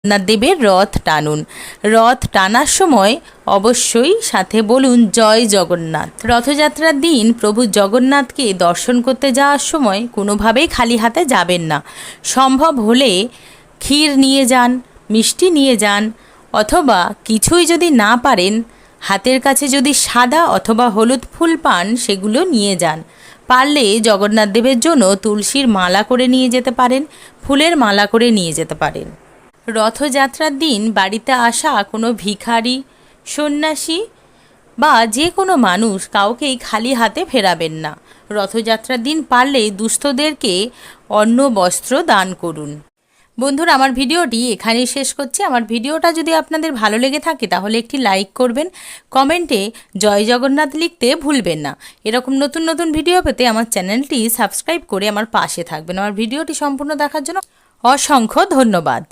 দেবের রথ টানুন। রথ টানার সময় অবশ্যই সাথে বলুন জয় জগন্নাথ। রথযাত্রার দিন প্রভু জগন্নাথকে দর্শন করতে যাওয়ার সময় কোনোভাবেই খালি হাতে যাবেন না। সম্ভব হলে ক্ষীর নিয়ে যান, মিষ্টি নিয়ে যান, অথবা কিছুই যদি না পারেন হাতের কাছে যদি সাদা অথবা হলুদ ফুল পান সেগুলো নিয়ে যান। পারলে জগন্নাথ দেবের জন্য তুলসীর মালা করে নিয়ে যেতে পারেন, ফুলের মালা করে নিয়ে যেতে পারেন। রথযাত্রার দিন বাড়িতে আসা কোনো ভিখারি, সন্ন্যাসী বা যে কোনো মানুষ কাউকেই খালি হাতে ফেরাবেন না। রথযাত্রার দিন পারলে দুস্থদেরকে অন্ন বস্ত্র দান করুন। বন্ধুরা, আমার ভিডিওটি এখানেই শেষ করছি। আমার ভিডিওটা যদি আপনাদের ভালো লেগে থাকে তাহলে একটি লাইক করবেন, কমেন্টে জয় জগন্নাথ লিখতে ভুলবেন না। এরকম নতুন নতুন ভিডিও পেতে আমার চ্যানেলটি সাবস্ক্রাইব করে আমার পাশে থাকবেন। আমার ভিডিওটি সম্পূর্ণ দেখার জন্য অসংখ্য ধন্যবাদ।